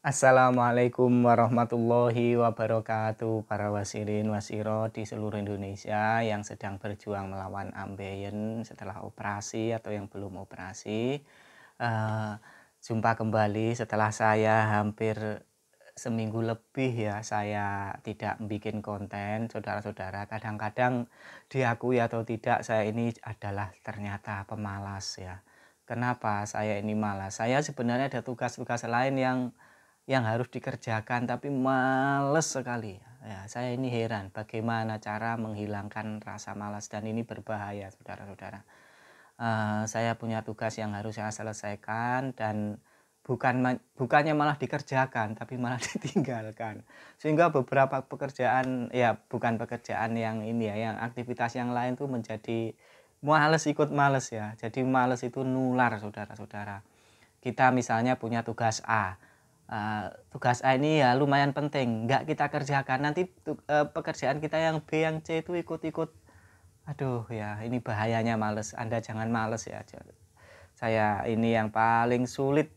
Assalamualaikum warahmatullahi wabarakatuh, para wasirin wasiro di seluruh Indonesia yang sedang berjuang melawan ambeien setelah operasi atau yang belum operasi. Eh, Jumpa kembali setelah saya hampir seminggu lebih ya saya tidak bikin konten, saudara-saudara. Kadang-kadang diakui atau tidak saya ini adalah ternyata pemalas ya. Kenapa saya ini malas? Saya sebenarnya ada tugas-tugas lain yang harus dikerjakan tapi males sekali. Ya, saya ini heran bagaimana cara menghilangkan rasa malas dan ini berbahaya, saudara-saudara. Saya punya tugas yang harus saya selesaikan dan bukannya malah dikerjakan tapi malah ditinggalkan. Sehingga beberapa pekerjaan ya bukan pekerjaan yang ini ya, yang aktivitas yang lain tuh menjadi males, ikut males ya. Jadi males itu nular, saudara-saudara. Kita misalnya punya tugas A. Tugas A ini ya lumayan penting, nggak kita kerjakan, nanti pekerjaan kita yang B, yang C itu ikut-ikut. Aduh ya, ini bahayanya males. Anda jangan males ya. Saya ini yang paling sulit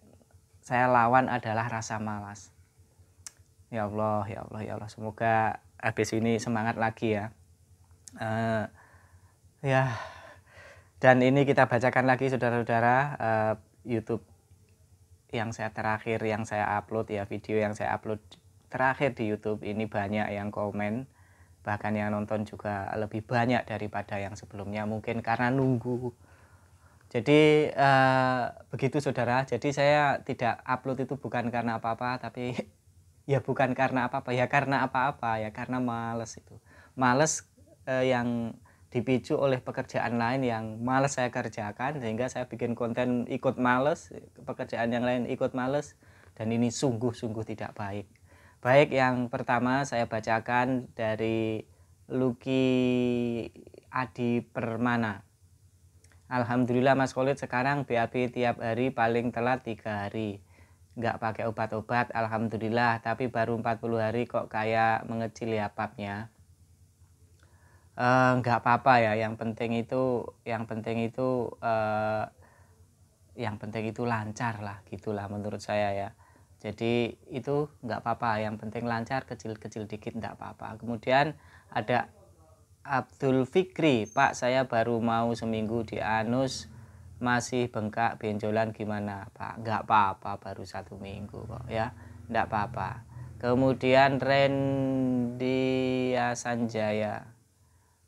saya lawan adalah rasa malas. Ya Allah, ya Allah, ya Allah. Semoga habis ini semangat lagi ya. Uh, ya, dan ini kita bacakan lagi, saudara-saudara, YouTube yang saya upload ya, video yang saya upload terakhir di YouTube ini banyak yang komen, bahkan yang nonton juga lebih banyak daripada yang sebelumnya, mungkin karena nunggu. Jadi begitu, saudara. Jadi saya tidak upload itu bukan karena apa-apa, tapi ya bukan karena apa-apa, ya karena apa-apa, ya karena males itu. Males yang dipicu oleh pekerjaan lain yang males saya kerjakan, sehingga saya bikin konten ikut males, pekerjaan yang lain ikut males, dan ini sungguh-sungguh tidak baik. Baik, yang pertama saya bacakan dari Lucky Adi Permana. Alhamdulillah Mas Khalid, sekarang BAB tiap hari, paling telat 3 hari. Nggak pakai obat-obat, alhamdulillah, tapi baru 40 hari kok kayak mengecil ya papnya. Nggak apa-apa ya, yang penting itu lancar lah, gitulah menurut saya ya. Jadi itu nggak apa-apa, yang penting lancar, kecil-kecil dikit nggak apa-apa. Kemudian ada Abdul Fikri, Pak, saya baru mau seminggu di anus masih bengkak benjolan, gimana Pak? Nggak apa-apa, baru 1 minggu kok ya, nggak apa-apa. Kemudian Rendia Sanjaya,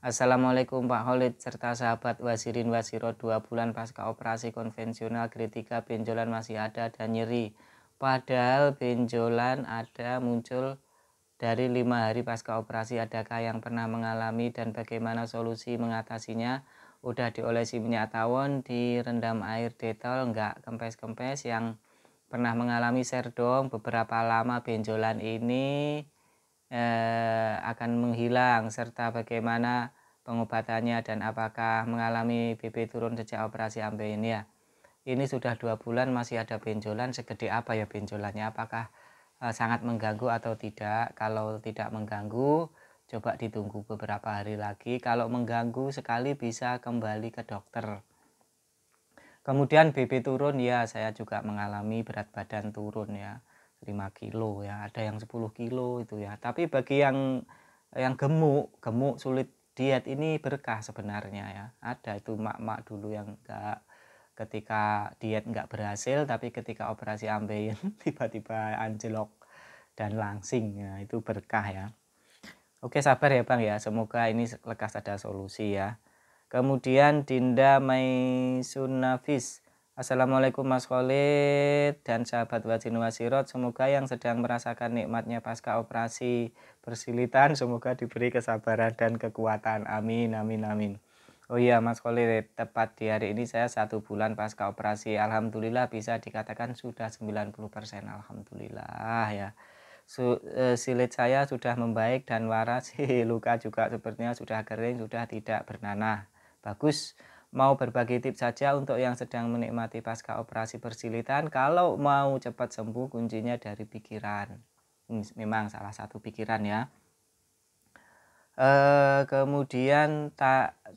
Assalamualaikum Pak Khalid serta sahabat wasirin wasiro, 2 bulan pasca operasi konvensional grade 3 benjolan masih ada dan nyeri. Padahal benjolan ada muncul dari 5 hari pasca operasi. Adakah yang pernah mengalami dan bagaimana solusi mengatasinya? Udah diolesi minyak tawon, direndam air detol, enggak kempes-kempes. Yang pernah mengalami share dong, beberapa lama benjolan ini akan menghilang, serta bagaimana pengobatannya dan apakah mengalami BB turun sejak operasi ambeien ya. Ini sudah 2 bulan masih ada benjolan. Segede apa ya benjolannya? Apakah sangat mengganggu atau tidak? Kalau tidak mengganggu, coba ditunggu beberapa hari lagi. Kalau mengganggu sekali, bisa kembali ke dokter. Kemudian BB turun ya, saya juga mengalami berat badan turun ya, 5 kilo ya, ada yang 10 kilo itu ya. Tapi bagi yang gemuk sulit diet, ini berkah sebenarnya ya. Ada itu mak-mak dulu yang enggak, ketika diet enggak berhasil, tapi ketika operasi ambeien tiba-tiba anjlok dan langsing ya, itu berkah ya. Oke, sabar ya Bang ya, semoga ini lekas ada solusi ya. Kemudian Dinda Maisunafis, Assalamualaikum Mas Khalid dan sahabat Wajin Wasirot, semoga yang sedang merasakan nikmatnya pasca operasi persilitan semoga diberi kesabaran dan kekuatan, amin amin amin. Oh iya Mas Khalid, tepat di hari ini saya 1 bulan pasca operasi, alhamdulillah bisa dikatakan sudah 90%, alhamdulillah ya. Silit saya sudah membaik dan waras, luka juga sepertinya sudah kering, sudah tidak bernanah. Bagus, mau berbagi tips saja untuk yang sedang menikmati pasca operasi persilitan. Kalau mau cepat sembuh, kuncinya dari pikiran. Memang salah satu pikiran ya. Kemudian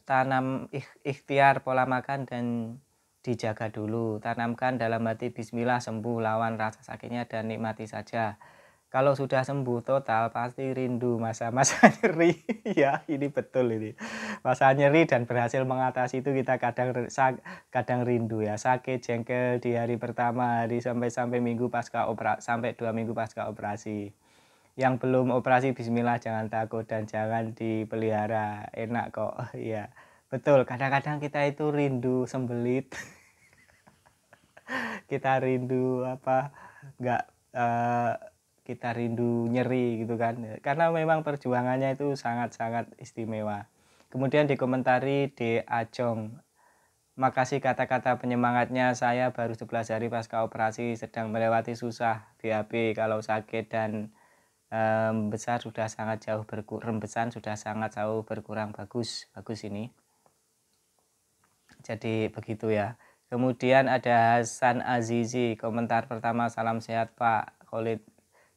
tanam ikhtiar pola makan dan dijaga dulu. Tanamkan dalam hati bismillah, sembuh, lawan rasa sakitnya dan nikmati saja. Kalau sudah sembuh total pasti rindu masa-masa nyeri. Ya, ini betul ini. Masa nyeri dan berhasil mengatasi itu kita kadang rindu ya. Sakit, jengkel di hari pertama, sampai minggu sampai 2 minggu pasca operasi. Yang belum operasi bismillah jangan takut dan jangan dipelihara. Enak kok. Iya. Betul, kadang-kadang kita itu rindu sembelit. Kita rindu nggak, kita rindu nyeri gitu kan, karena memang perjuangannya itu sangat-sangat istimewa. Kemudian dikomentari di Ajong, "Makasih kata-kata penyemangatnya, saya baru 11 hari pasca operasi, sedang melewati susah BAB, kalau sakit dan rembesan sudah sangat jauh berkurang, bagus ini." Jadi begitu ya. Kemudian ada Hasan Azizi, komentar pertama, "Salam sehat Pak Khalid,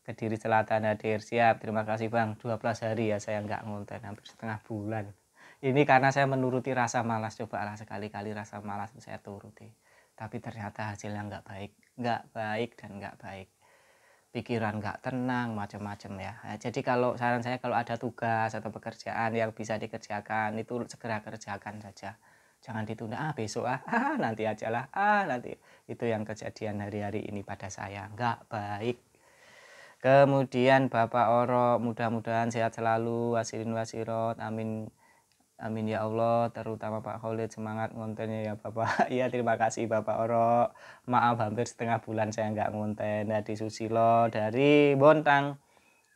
Kediri Selatan hadir." Siap, terima kasih Bang. 12 hari ya saya nggak ngonten, hampir setengah bulan. Ini karena saya menuruti rasa malas, cobalah sekali-kali rasa malas saya turuti. Tapi ternyata hasilnya nggak baik dan nggak baik. Pikiran nggak tenang, macam-macam ya. Jadi kalau saran saya, kalau ada tugas atau pekerjaan yang bisa dikerjakan, itu segera kerjakan saja. Jangan ditunda, besok nanti ajalah, nanti. Itu yang kejadian hari-hari ini pada saya, nggak baik. Kemudian Bapak Oro, mudah-mudahan sehat selalu, wasirin wasirot, amin. Amin ya Allah, terutama Pak Khalid, semangat ngontennya ya Bapak. Iya, terima kasih Bapak Oro. Maaf hampir setengah bulan saya nggak ngonten. Dari Susilo dari Bontang.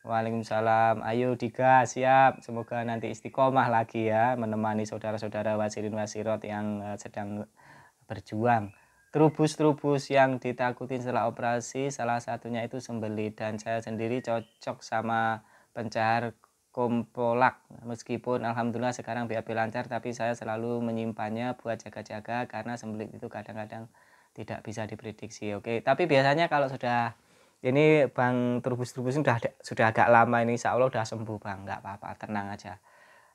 Waalaikumsalam. Ayo digas, siap. Semoga nanti istiqomah lagi ya, menemani saudara-saudara wasirin wasirot yang sedang berjuang. Trubus-trubus yang ditakutin setelah operasi, salah satunya itu sembelit, dan saya sendiri cocok sama pencahar kompolak. Meskipun alhamdulillah sekarang BAB lancar, tapi saya selalu menyimpannya buat jaga-jaga karena sembelit itu kadang-kadang tidak bisa diprediksi. Oke, tapi biasanya kalau sudah ini Bang, trubus-trubus sudah agak lama ini, insya Allah udah sembuh Bang, nggak apa-apa, tenang aja.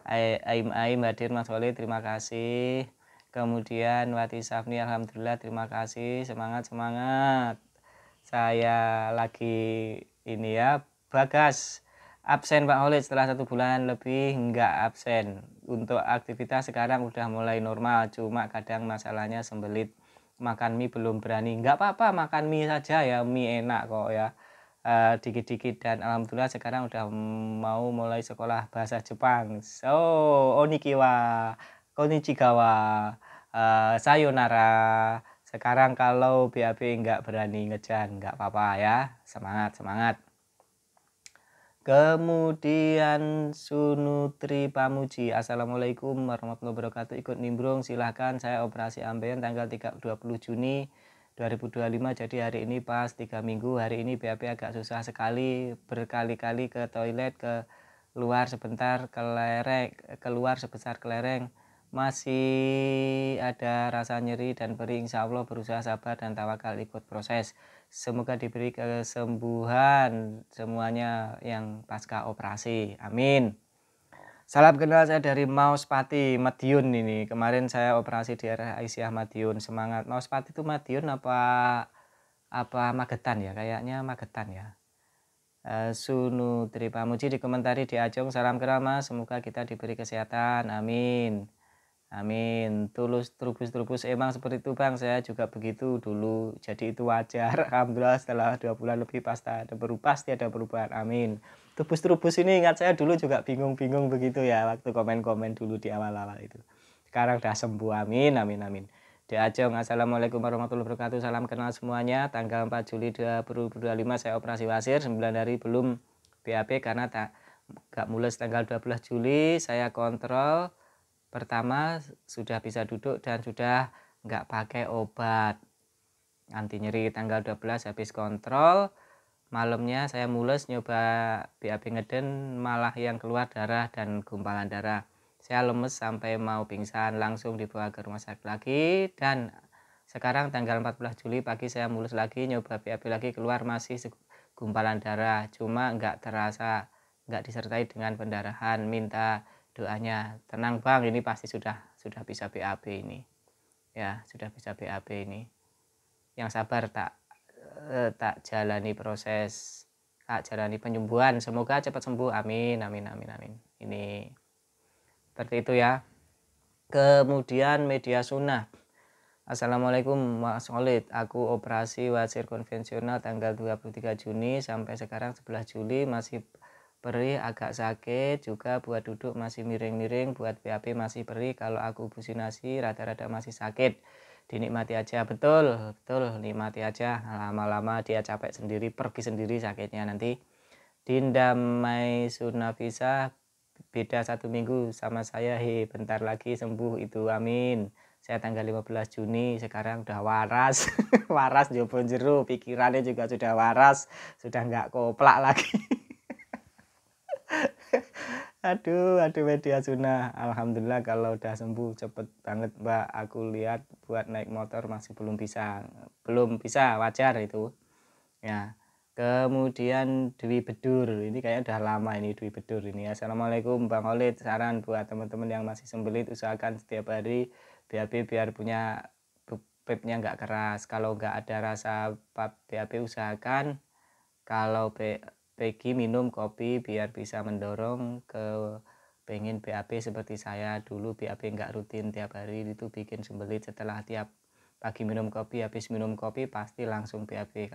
Aim hadir Mas Wali, terima kasih. Kemudian Wati Safni, alhamdulillah, terima kasih, semangat. Saya lagi ini ya, Bagas absen Pak Khalid setelah 1 bulan lebih nggak absen. Untuk aktivitas sekarang udah mulai normal, cuma kadang masalahnya sembelit, makan mie belum berani. Nggak apa-apa, makan mie saja ya, mie enak kok ya, dikit-dikit. Dan alhamdulillah sekarang udah mau mulai sekolah bahasa Jepang. So, Onikiwa, Konnichiwa, sayonara. Sekarang kalau BAB nggak berani ngejan, nggak apa-apa ya, semangat. Kemudian Sunutri Pamuji, assalamualaikum warahmatullahi wabarakatuh, ikut nimbrung, silahkan. Saya operasi ambeien tanggal 20 Juni 2025, jadi hari ini pas 3 minggu. Hari ini BAB agak susah sekali, berkali-kali ke toilet, keluar sebesar kelereng, masih ada rasa nyeri dan perih. Insya Allah berusaha sabar dan tawakal ikut proses. Semoga diberi kesembuhan semuanya yang pasca operasi, amin. Salam kenal, saya dari Mauspati, Madiun ini. Kemarin saya operasi di RS Aisyah Madiun, semangat. Mauspati itu Madiun apa Magetan ya? Kayaknya Magetan ya. Sunutri Pamuji dikomentari di Ajong, salam kenal Mas, semoga kita diberi kesehatan, amin. Amin. Tulus, trubus emang seperti itu Bang, saya juga begitu dulu, jadi itu wajar. Alhamdulillah setelah 2 bulan lebih pasti ada perubahan, amin. Trubus ini ingat saya dulu juga bingung begitu ya, waktu komen-komen dulu di awal-awal itu. Sekarang udah sembuh, amin. Di Ajong, assalamualaikum warahmatullahi wabarakatuh, salam kenal semuanya. Tanggal 4 Juli 2025 saya operasi wasir, 9 hari belum BAB karena gak mulus. Tanggal 12 Juli saya kontrol pertama, sudah bisa duduk dan sudah nggak pakai obat anti nyeri. Tanggal 12 habis kontrol, malamnya saya mulus nyoba BAB ngeden, malah yang keluar darah dan gumpalan darah. Saya lemes sampai mau pingsan, langsung dibawa ke rumah sakit lagi. Dan sekarang tanggal 14 Juli pagi saya mulus lagi, nyoba BAB lagi, keluar masih gumpalan darah, cuma nggak disertai dengan pendarahan. Minta doanya. Tenang Bang, ini pasti sudah bisa BAB ini. ya sudah bisa BAB ini. Yang sabar tak jalani proses, tak jalani penyembuhan, semoga cepat sembuh, amin amin amin amin. Ini seperti itu ya. Kemudian media sunnah. Assalamualaikum Mas Khalid, aku operasi wasir konvensional tanggal 23 Juni sampai sekarang 11 Juli masih perih, agak sakit juga, buat duduk masih miring-miring, buat BAB masih perih, kalau aku businasi rada-rada masih sakit. Dinikmati aja, betul, nikmati aja, lama-lama dia capek sendiri, pergi sendiri sakitnya nanti. Dinda Sunafisa, beda 1 minggu sama saya, bentar lagi sembuh itu, amin. Saya tanggal 15 Juni sekarang udah waras. Waras jopo jero, pikirannya juga sudah waras, sudah nggak koplak lagi. Aduh media sunnah, alhamdulillah kalau udah sembuh cepet banget Mbak. Aku lihat buat naik motor masih belum bisa, wajar itu ya. Kemudian Dwi Bedur, ini kayaknya udah lama ini Dwi Bedur ini. Assalamualaikum Bang Khalid, saran buat teman-teman yang masih sembelit, usahakan setiap hari BAB biar punya pepnya nggak keras. Kalau nggak ada rasa BAB, usahakan kalau Peggy minum kopi biar bisa mendorong ke pengen BAB seperti saya dulu. BAB nggak rutin tiap hari, itu bikin sembelit. Setelah tiap pagi minum kopi, habis minum kopi pasti langsung BAB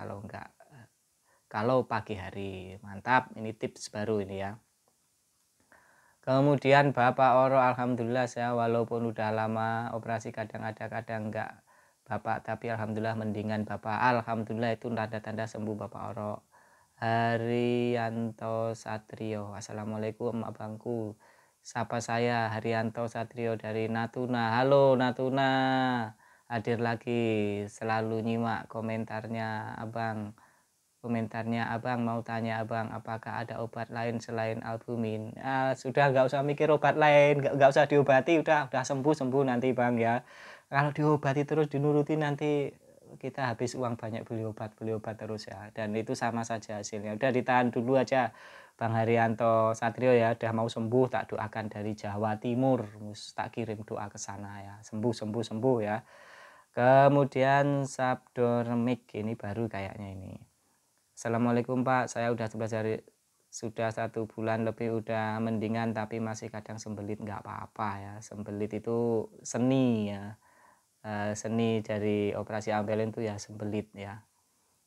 kalau pagi hari. Mantap, ini tips baru ini ya. Kemudian Bapak Oro, alhamdulillah saya walaupun udah lama operasi kadang ada kadang enggak Bapak, tapi alhamdulillah mendingan Bapak. Alhamdulillah, itu tanda-tanda sembuh Bapak Oro. Haryanto Satrio, assalamualaikum abangku, sapa saya Haryanto Satrio dari Natuna. Halo Natuna, hadir lagi, selalu nyimak komentarnya abang. Mau tanya abang, apakah ada obat lain selain albumin? Sudah nggak usah mikir obat lain, nggak usah diobati, udah sembuh nanti bang ya. Kalau diobati terus dinuruti nanti kita habis uang banyak beli obat terus ya, dan itu sama saja hasilnya. Udah ditahan dulu aja Bang Haryanto Satrio ya, udah mau sembuh tak doakan dari Jawa Timur, tak kirim doa ke sana ya, sembuh ya. Kemudian Sabdormik, ini baru kayaknya ini. Assalamualaikum Pak, saya udah 11 hari, sudah 1 bulan lebih udah mendingan, tapi masih kadang sembelit. Nggak apa-apa ya, sembelit itu seni ya. Seni dari operasi ambeien itu ya sembelit ya.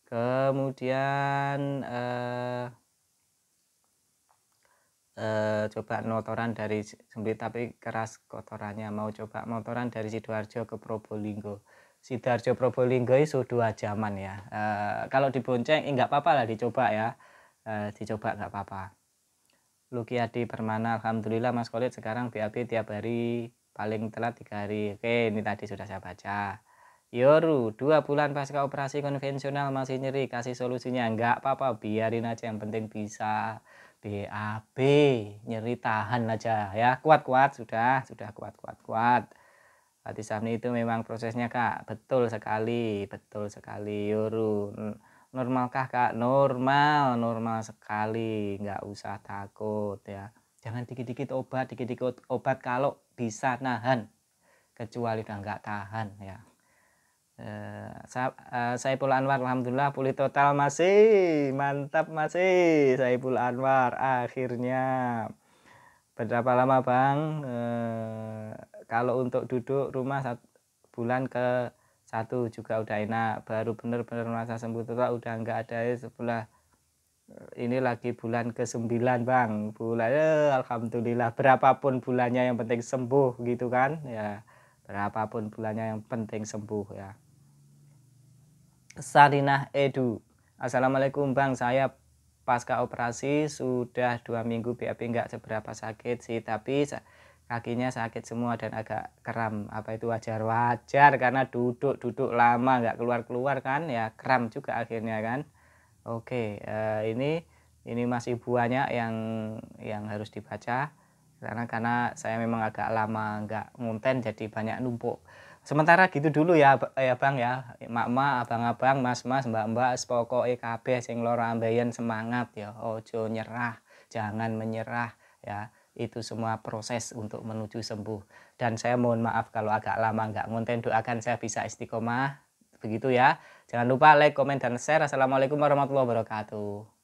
Kemudian coba motoran dari sembelit tapi keras kotorannya, mau coba motoran dari Sidoarjo ke Probolinggo. Sidoarjo Probolinggo itu 2 jaman ya. Kalau dibonceng nggak apa-apa lah, dicoba ya. Dicoba nggak apa-apa. Lukiadi Permana, alhamdulillah Mas Khalid sekarang BAB tiap hari, paling telat 3 hari. Oke, ini tadi sudah saya baca. Yoru, 2 bulan pasca operasi konvensional masih nyeri, kasih solusinya. Nggak apa-apa, biarin aja, yang penting bisa BAB, nyeri tahan aja ya, kuat-kuat, sudah kuat. Latih Safni itu memang prosesnya Kak, betul sekali Yoru. Normalkah Kak? Normal sekali, nggak usah takut ya. Jangan dikit-dikit obat kalau bisa nahan, kecuali udah nggak tahan ya. Saiful Anwar, alhamdulillah pulih total masih, mantap masih Saiful Anwar. Akhirnya berapa lama Bang? Kalau untuk duduk rumah 1 bulan ke 1 juga udah enak, baru bener-bener merasa sembuh total udah nggak ada sebelah. Ini lagi bulan ke-9 Bang, alhamdulillah, berapapun bulannya yang penting sembuh gitu kan ya, berapapun bulannya yang penting sembuh ya. Sarinah Edu, assalamualaikum Bang, saya pasca operasi sudah 2 minggu BAB nggak seberapa sakit sih, tapi kakinya sakit semua dan agak kram. Apa itu wajar karena duduk lama nggak keluar kan ya, kram juga akhirnya kan. Oke, ini masih banyak yang harus dibaca karena saya memang agak lama nggak ngonten, jadi banyak numpuk. Sementara gitu dulu ya Bang ya, mak-mak, abang-abang, mas-mas, mbak-mbak, pokoknya kabeh sing lara ambeien semangat ya, ojo nyerah, jangan menyerah ya. itu semua proses untuk menuju sembuh. Dan saya mohon maaf kalau agak lama nggak ngonten, doakan saya bisa istiqomah, begitu ya. Jangan lupa like, komen, dan share. Assalamualaikum warahmatullahi wabarakatuh.